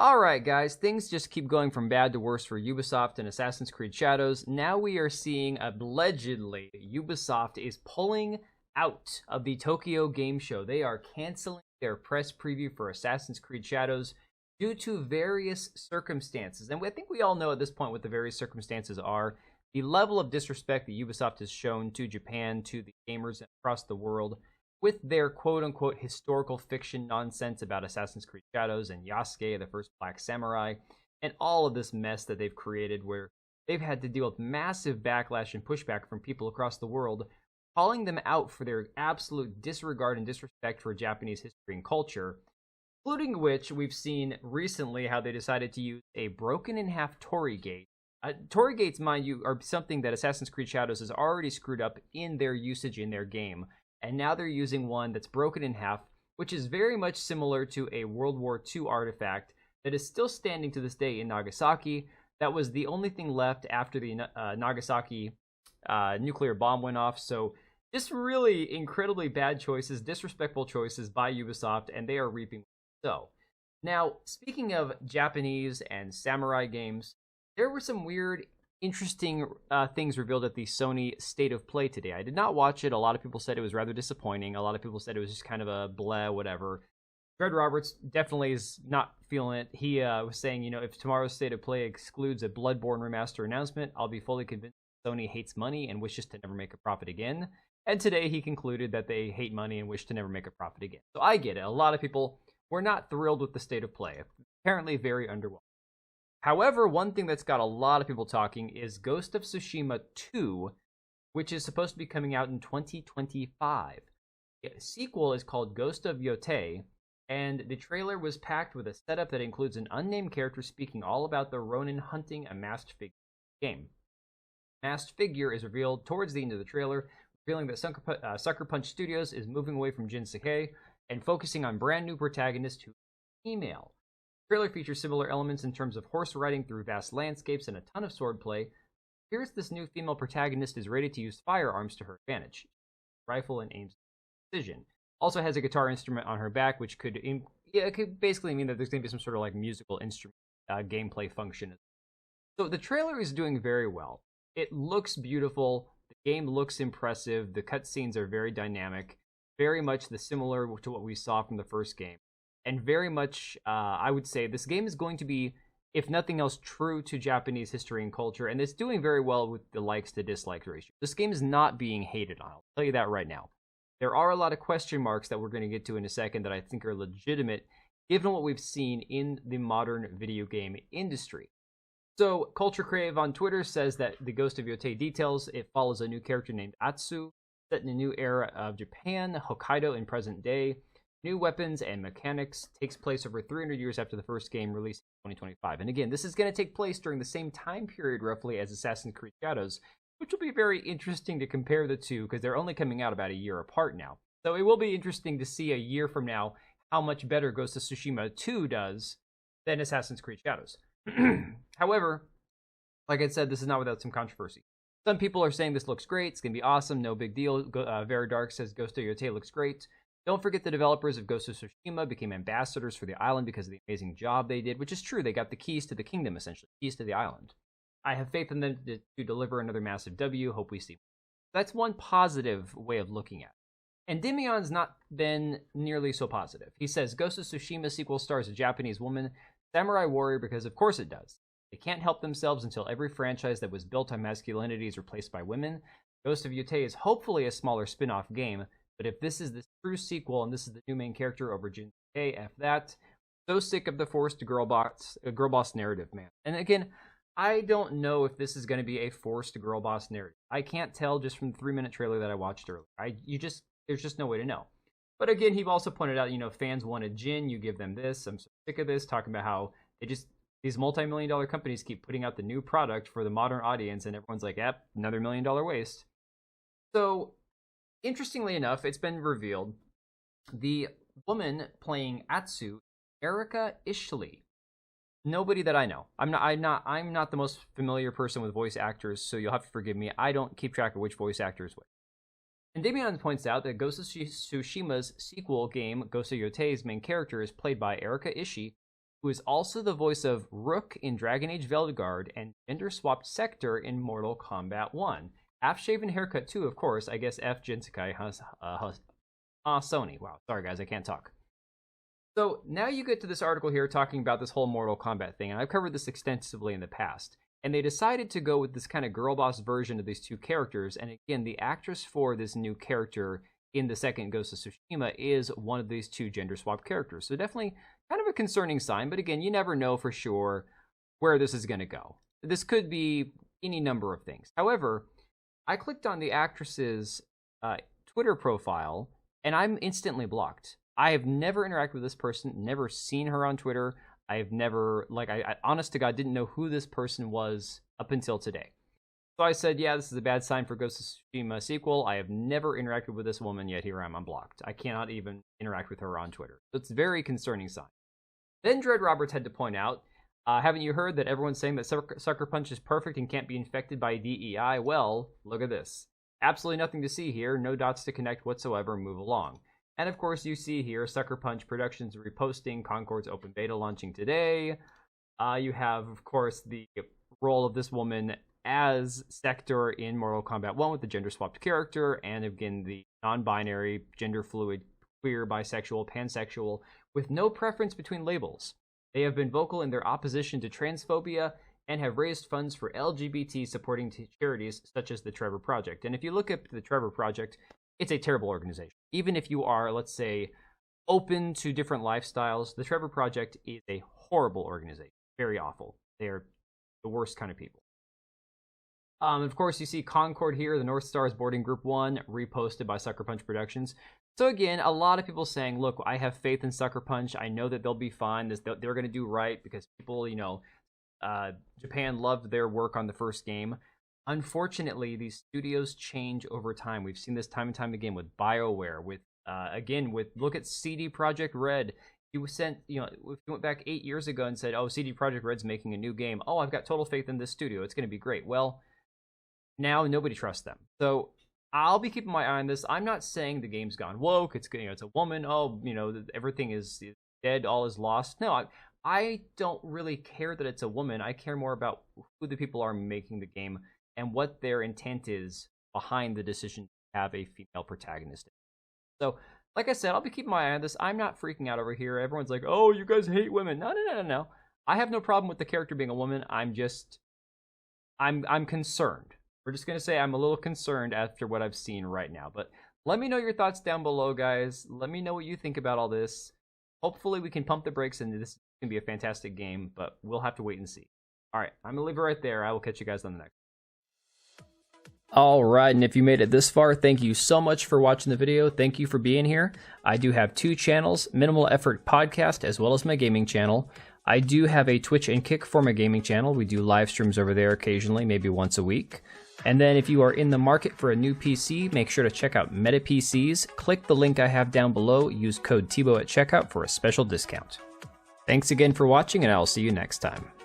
Alright guys, things just keep going from bad to worse for Ubisoft and Assassin's Creed Shadows. Now we are seeing, allegedly, Ubisoft is pulling out of the Tokyo Game Show. They are canceling their press preview for Assassin's Creed Shadows due to various circumstances. And I think we all know at this point what the various circumstances are. The level of disrespect that Ubisoft has shown to Japan, to the gamers across the world, with their quote-unquote historical fiction nonsense about Assassin's Creed Shadows and Yasuke, the first Black Samurai, and all of this mess that they've created where they've had to deal with massive backlash and pushback from people across the world, calling them out for their absolute disregard and disrespect for Japanese history and culture, including which we've seen recently how they decided to use a broken-in-half Torii gate. Torii gates, mind you, are something that Assassin's Creed Shadows has already screwed up in their usage in their game. And now they're using one that's broken in half, which is very much similar to a World War II artifact that is still standing to this day in Nagasaki. That was the only thing left after the Nagasaki nuclear bomb went off. So just really incredibly bad choices, disrespectful choices by Ubisoft, and they are reaping so. Now, speaking of Japanese and samurai games, there were some weird interesting things revealed at the Sony State of Play today. I did not watch it. A lot of people said it was rather disappointing. A lot of people said it was just kind of a bleh, whatever. Fred Roberts definitely is not feeling it. He was saying, if tomorrow's State of Play excludes a Bloodborne remaster announcement, I'll be fully convinced Sony hates money and wishes to never make a profit again. And today he concluded that they hate money and wish to never make a profit again. So I get it. A lot of people were not thrilled with the State of Play. Apparently very underwhelming. However, one thing that's got a lot of people talking is Ghost of Tsushima 2, which is supposed to be coming out in 2025. The sequel is called Ghost of Yotei, and the trailer was packed with a setup that includes an unnamed character speaking all about the Ronin hunting a masked figure game. Masked figure is revealed towards the end of the trailer, revealing that Sucker Punch Studios is moving away from Jin Sakai and focusing on brand new protagonist who is female. The trailer features similar elements in terms of horse riding through vast landscapes and a ton of swordplay. It appears this new female protagonist is ready to use firearms to her advantage. Rifle and aims precision. Also has a guitar instrument on her back, which could basically mean that there's going to be some sort of like musical instrument gameplay function. So the trailer is doing very well. It looks beautiful. The game looks impressive. The cutscenes are very dynamic, very much similar to what we saw from the first game. And very much, I would say, this game is going to be, if nothing else, true to Japanese history and culture, and it's doing very well with the likes to dislikes ratio. This game is not being hated on, I'll tell you that right now. There are a lot of question marks that we're going to get to in a second that I think are legitimate, given what we've seen in the modern video game industry. So, Culture Crave on Twitter says that the Ghost of Yotei details, it follows a new character named Atsu, set in a new era of Japan, Hokkaido in present day. New weapons and mechanics, takes place over 300 years after the first game released in 2025. And again, this is going to take place during the same time period, roughly, as Assassin's Creed Shadows, which will be very interesting to compare the two, because they're only coming out about a year apart now. So it will be interesting to see a year from now how much better Ghost of Tsushima 2 does than Assassin's Creed Shadows. However, like I said, this is not without some controversy. Some people are saying this looks great, it's going to be awesome, no big deal. Veridark says Ghost of Yotei looks great. Don't forget the developers of Ghost of Tsushima became ambassadors for the island because of the amazing job they did, which is true. They got the keys to the kingdom, essentially, keys to the island. I have faith in them to deliver another massive W. Hope we see. That's one positive way of looking at it. And Dimion's not been nearly so positive. He says, Ghost of Tsushima sequel stars a Japanese woman, samurai warrior, because of course it does. They can't help themselves until every franchise that was built on masculinity is replaced by women. Ghost of Yotei is hopefully a smaller spin-off game, but if this is the true sequel and this is the new main character over Jin Sakai, F that. So sick of the forced girl boss narrative, man. And again, I don't know if this is going to be a forced girl boss narrative. I can't tell just from the 3-minute trailer that I watched earlier. There's just no way to know. But again, he also pointed out, fans wanted Jin, you give them this. I'm so sick of this, talking about how these multi-million-dollar companies keep putting out the new product for the modern audience, and everyone's like, yep, another $1 million waste. So, interestingly enough, it's been revealed the woman playing Atsu, Erika Ishii. Nobody that I know. I'm not the most familiar person with voice actors, so you'll have to forgive me. I don't keep track of which voice actor is which. And Damian points out that Ghost of Tsushima's sequel game, Ghost of Yotei's main character, is played by Erika Ishii, who is also the voice of Rook in Dragon Age Veilguard and gender-swapped Sector in Mortal Kombat 1. Half-shaven haircut too, of course. I guess F. Jinsakai has Sony. Wow, sorry guys, I can't talk. So now you get to this article here talking about this whole Mortal Kombat thing, and I've covered this extensively in the past. And they decided to go with this kind of girl boss version of these two characters. And again, the actress for this new character in the second Ghost of Tsushima is one of these two gender swap characters. So definitely kind of a concerning sign, but again, you never know for sure where this is going to go. This could be any number of things. However, I clicked on the actress's Twitter profile, and I'm instantly blocked. I have never interacted with this person, never seen her on Twitter. I have never, I honest to God, didn't know who this person was up until today. So I said, yeah, this is a bad sign for Ghost of Tsushima sequel. I have never interacted with this woman, yet here I am, I'm blocked. I cannot even interact with her on Twitter. So it's a very concerning sign. Then Dread Roberts had to point out, haven't you heard that everyone's saying that Sucker Punch is perfect and can't be infected by DEI? Well, look at this. Absolutely nothing to see here, no dots to connect whatsoever, move along. And of course, you see here, Sucker Punch Productions reposting Concord's open beta launching today. You have, of course, the role of this woman as Sector in Mortal Kombat 1 with the gender-swapped character, and again, the non-binary, gender-fluid, queer, bisexual, pansexual, with no preference between labels. They have been vocal in their opposition to transphobia and have raised funds for LGBT supporting charities such as the Trevor Project. And if you look at the Trevor Project, it's a terrible organization. Even if you are, let's say, open to different lifestyles, the Trevor Project is a horrible organization. Very awful. They're the worst kind of people. Of course, you see Concord here, the North Stars boarding Group 1, reposted by Sucker Punch Productions. So again, a lot of people saying, look, I have faith in Sucker Punch. I know that they'll be fine. They're going to do right because people, Japan loved their work on the first game. Unfortunately, these studios change over time. We've seen this time and time again with BioWare, look at CD Projekt Red. If you went back 8 years ago and said, oh, CD Projekt Red's making a new game. Oh, I've got total faith in this studio. It's going to be great. Well, now nobody trusts them. So I'll be keeping my eye on this. I'm not saying the game's gone woke. It's a woman. Oh, everything is dead. All is lost. No, I don't really care that it's a woman. I care more about who the people are making the game and what their intent is behind the decision to have a female protagonist. So, like I said, I'll be keeping my eye on this. I'm not freaking out over here. Everyone's like, oh, you guys hate women. No. I have no problem with the character being a woman. I'm concerned. We're just going to say I'm a little concerned after what I've seen right now. But let me know your thoughts down below, guys. Let me know what you think about all this. Hopefully we can pump the brakes and this is going to be a fantastic game, but we'll have to wait and see. All right, I'm going to leave it right there. I will catch you guys on the next. All right, and if you made it this far, thank you so much for watching the video. Thank you for being here. I do have 2 channels, Minimal Effort Podcast, as well as my gaming channel. I do have a Twitch and Kick for my gaming channel. We do live streams over there occasionally, maybe once a week. And then if you are in the market for a new PC, make sure to check out Meta PCs. Click the link I have down below. Use code TBO at checkout for a special discount. Thanks again for watching, and I'll see you next time.